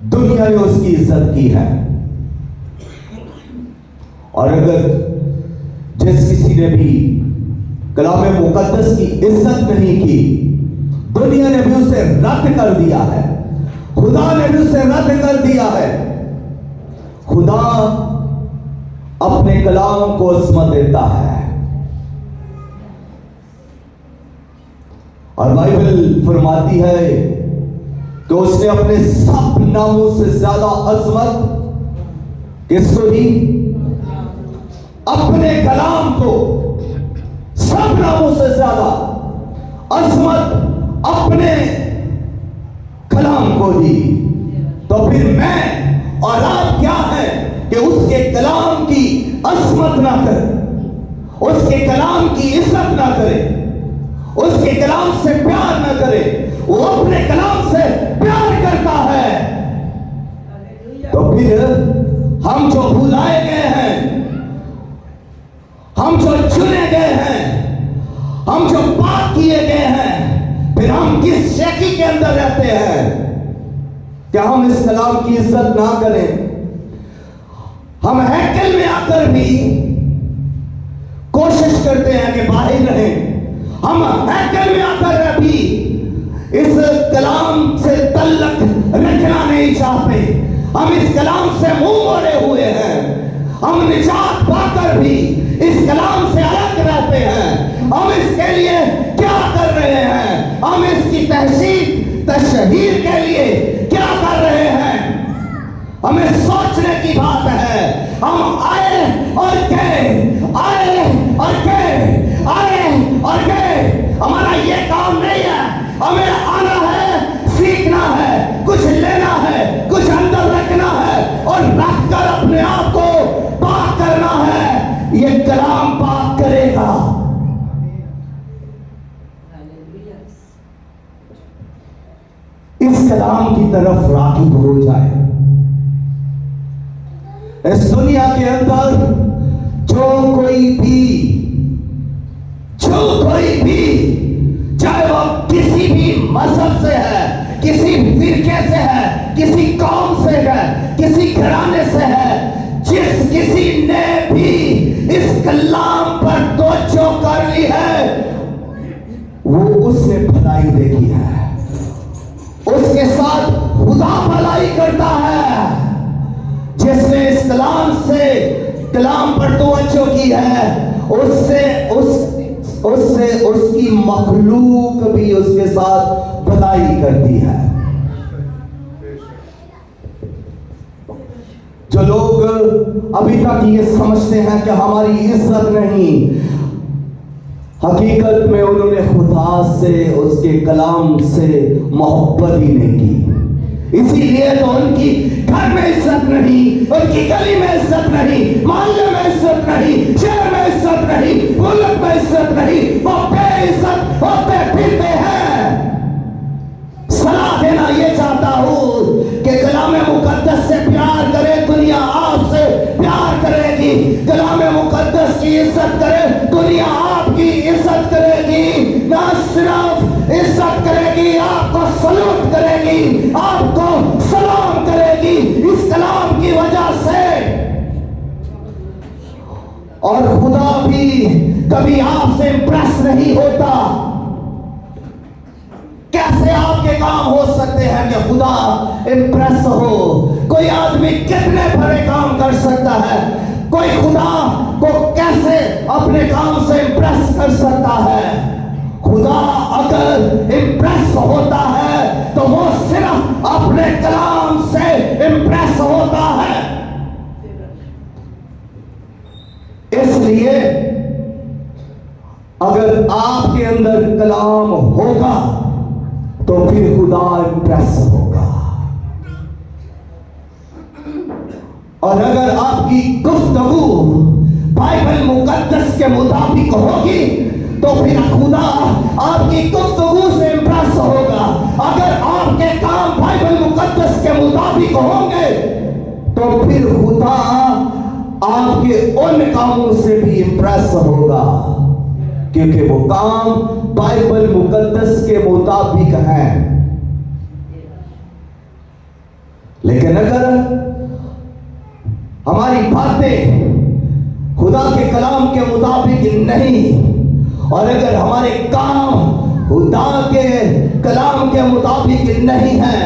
दुनिया ने उसकी इज्जत की है। और अगर जिस किसी ने भी कलाम मुकद्दस की इज्जत नहीं की, दुनिया ने भी उसे रद्द कर दिया है, खुदा ने भी उसे रद्द कर दिया है। खुदा अपने कलाम को इस्मत देता है। और बाइबल फरमाती है कि उसने अपने सब नामों से ज्यादा अजमत किसको दी? अपने कलाम को सब नामों से ज्यादा अजमत अपने कलाम को दी। तो फिर मैं और आप क्या है कि उसके कलाम की अजमत ना करें, उसके कलाम की इज्जत ना करें, उसके कलाम से प्यार ना करें। वो अपने कलाम से प्यार करता है। तो फिर हम जो भुलाए गए हैं, हम जो चुने गए हैं, हम जो पाक किए गए हैं, फिर हम किस शैकी के अंदर रहते हैं? क्या हम इस कलाम की इज्जत ना करें? हम हैकल में आकर भी कोशिश करते हैं कि बाहर रहें। हम हैकल में आकर भी इस कलाम से तल्लक रखना नहीं चाहते। हम इस कलाम से मुंह मोड़े हुए हैं। हम निजात पाकर भी इस कलाम से अलग रहते हैं। हम इसके लिए क्या कर रहे हैं? हम इसकी तशहीर के लिए क्या कर रहे हैं? हमें सोचने की बात है। हम आए और गए, आए और गए, आए और गए। हमारा ये काम नहीं है। हमें आना है, सीखना है, कुछ लेना है, कुछ अंदर रखना है और रखकर अपने आप को पाक करना है। ये कलाम पाक करेगा। इस कलाम की तरफ राग़िब हो जाए। इस दुनिया के अंदर जो कोई भी चाहे वो किसी भी मजहब से है, किसी फिरके से है, किसी कौम से है, किसी घराने से है, जिस किसी ने भी इस कलाम पर तवज्जो कर ली है, वो उसने भलाई देखी है। उसके साथ खुदा भलाई करता है। जिसने इस कलाम पर तवज्जो की है, उससे उसकी मखलूक भी उसके साथ भलाई करती है। जो लोग अभी तक ये समझते हैं कि हमारी इज्जत नहीं, हकीकत में उन्होंने खुदा से, उसके कलाम से मोहब्बत ही नहीं की। इसीलिए तो उनकी घर में इज्जत नहीं, उनकी गली में इज्जत नहीं, मोहल्ले में इज्जत नहीं, शहर में इज्जत नहीं, मुल्क में इज्जत नहीं। वो बेइज्जत होते फिरते हैं। सलाह देना ये चाहता हूं कि कलाम मुकद्दस से प्यार करे, दुनिया आपसे प्यार करेगी। कलाम मुकद्दस की इज्जत करे, दुनिया आपकी इज्जत करेगी। ना सिर्फ इज्जत करेगी, आपको सलूट करेगी, आपको सलाम करेगी इस कलाम की वजह से। और खुदा भी कभी आपसे इंप्रेस नहीं होता। कैसे आपके काम हो सकते हैं कि खुदा इंप्रेस हो? कोई आदमी कितने बड़े काम कर सकता है, कोई खुदा को कैसे अपने काम से इंप्रेस कर सकता है? खुदा अगर इंप्रेस होता है तो वो सिर्फ अपने कलाम से इंप्रेस होता है। इसलिए अगर आपके अंदर कलाम होगा तो फिर खुदा इंप्रेस होगा। और अगर आपकी गुफ्तगू बाइबल मुकद्दस के मुताबिक होगी तो फिर खुदा आपकी गुफ्तगू से इंप्रेस होगा। अगर आपके काम बाइबल मुकद्दस के मुताबिक होंगे तो फिर खुदा आपके उन कामों से भी इंप्रेस होगा, क्योंकि वो काम बाइबल मुकद्दस के मुताबिक है। लेकिन अगर हमारी बातें खुदा के कलाम के मुताबिक नहीं, और अगर हमारे काम खुदा के कलाम के मुताबिक नहीं है,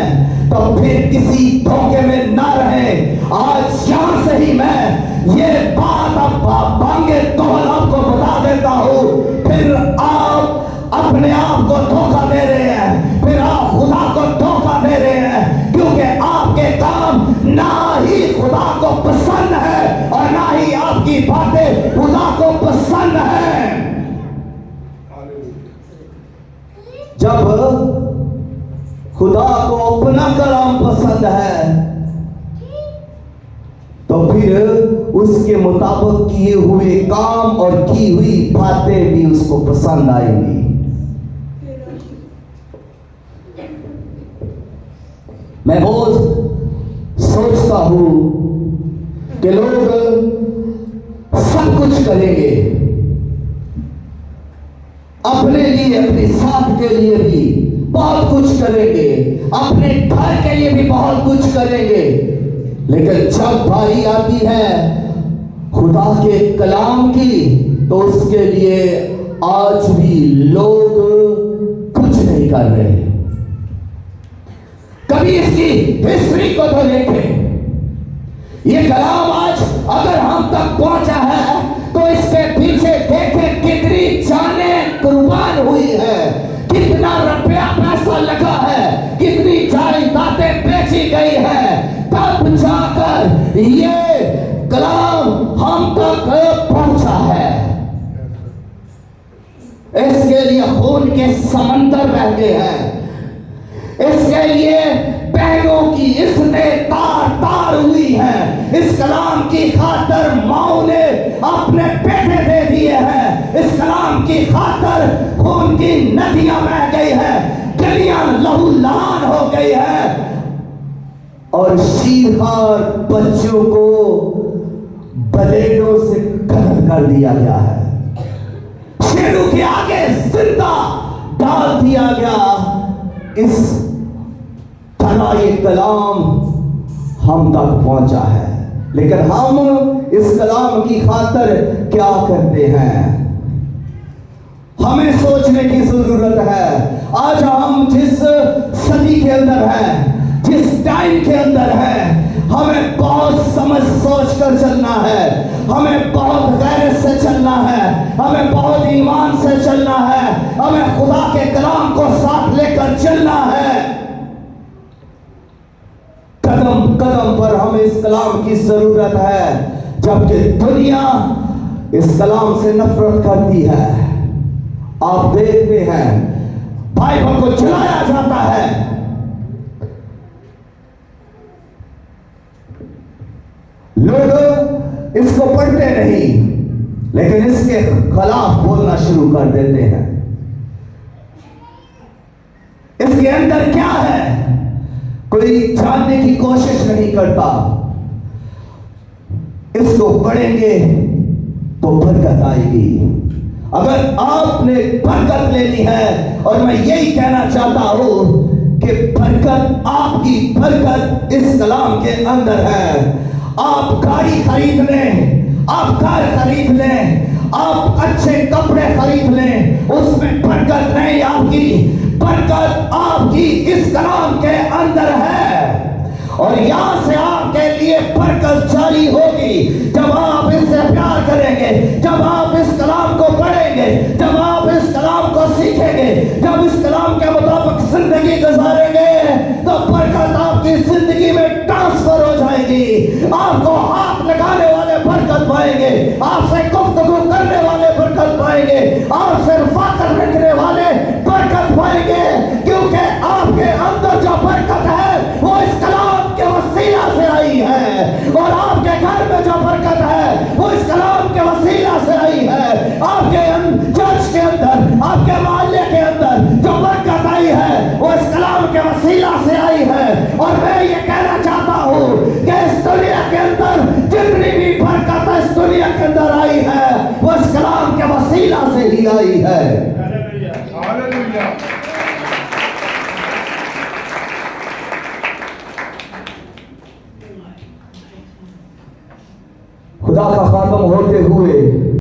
तो फिर किसी धोखे में ना रहे। आज यहां से ही मैं ये बात अब बांगे तौल आपको बता देता हूं, फिर आप अपने आप को धोखा दे रहे हैं, फिर आप खुदा को धोखा दे रहे हैं, क्योंकि आपके काम ना ही खुदा को पसंद है और ना ही आपकी बातें खुदा को पसंद है। जब खुदा को अपना कलाम पसंद है, तो फिर उसके मुताबिक किए हुए काम और की हुई बातें भी उसको पसंद आएंगी। मैं बहुत सोचता हूं कि लोग सब कुछ करेंगे अपने लिए, अपने साथ के लिए भी बहुत कुछ करेंगे, अपने घर के लिए भी बहुत कुछ करेंगे, लेकिन जब बारी आती है खुदा के कलाम की, तो उसके लिए आज भी लोग कुछ नहीं कर रहे। कभी इसकी हिस्ट्री को तो देखें। ये कलाम आज अगर हम तक पहुंचा है, तो इसके पीछे देखें कितनी जानें कुर्बान हुई है, कितना रुपया पैसा लगा है, कितनी जायदादें बेची गई है, तब जाकर ये कलाम हम तक पहुंचा है। इसके लिए खून के समंदर बह गए हैं, इसके लिए बहनों की इज्जतें तार तार हुई है। इस कलाम की खातर माओ ने अपने बेटे दे दिए हैं, इस कलाम की खातर खून की नदियां बह गई है, गलियां लहू लहान हो गई है, और शीरखार बच्चों को ब्लेडों से कत्ल कर दिया गया है, शेरों के आगे जिंदा डाल दिया गया। इस तरह ये कलाम हम तक पहुंचा है, लेकिन हम इस कलाम की खातर क्या करते हैं, हमें सोचने की जरूरत है। आज हम जिस सदी के अंदर हैं, जिस टाइम के अंदर हैं, हमें बहुत समझ सोच कर चलना है, हमें बहुत गैरत से चलना है, हमें बहुत ईमान से चलना है, हमें खुदा के कलाम को साथ लेकर चलना है। कदम कदम पर हमें इस कलाम की जरूरत है, जबकि दुनिया इस कलाम से नफरत करती है। आप देखते हैं बाइबल को जलाया जाता है, लोग इसको पढ़ते नहीं, लेकिन इसके खिलाफ बोलना शुरू कर देते हैं। इसके अंदर क्या है कोई जानने की कोशिश नहीं करता। इसको पढ़ेंगे तो बरकत आएगी। अगर आपने बरकत लेनी है, और मैं यही कहना चाहता हूं कि बरकत, आपकी बरकत इस कलाम के अंदर है। आप गाड़ी खरीद लें, आप घर खरीद लें, आप अच्छे कपड़े खरीद लें, उसमें बरकत नहीं। आपकी बरकत आपकी इस कलाम के अंदर है, और यहां से आपके लिए बरकत जारी होगी जब आप इससे प्यार करेंगे, जब आप इस कलाम को पढ़ेंगे, जब आप इस कलाम को सीखेंगे, जब इस कलाम के मुताबिक जिंदगी गुजारेंगे, तो बरकत आपकी जिंदगी में ट्रांसफर हो जाएगी। आपको हाथ लगाने वाले बरकत पाएंगे, आपसे गुफ्तगू करने वाले बरकत पाएंगे, आपसे रफ़ाकत रखने वाले बरकत पाएंगे, क्योंकि आपके अंदर जो बरकत है वो इस कलाम के वसीला से आई है, और आपके घर में जो बरकत है वो इस कलाम के वसीला से आई है। आपके चर्च के अंदर, आपके मोहल्ले के अंदर जो बरकत आई है वो इस कलाम के वसीला से आई है। और मैं ये कहना चाहता हूँ कि इस दुनिया के अंदर जितनी भी बरकत इस दुनिया के अंदर आई है वो इस कलाम के वसीला से ही आई है। हालेलुया। खुदा का खात्म होते हुए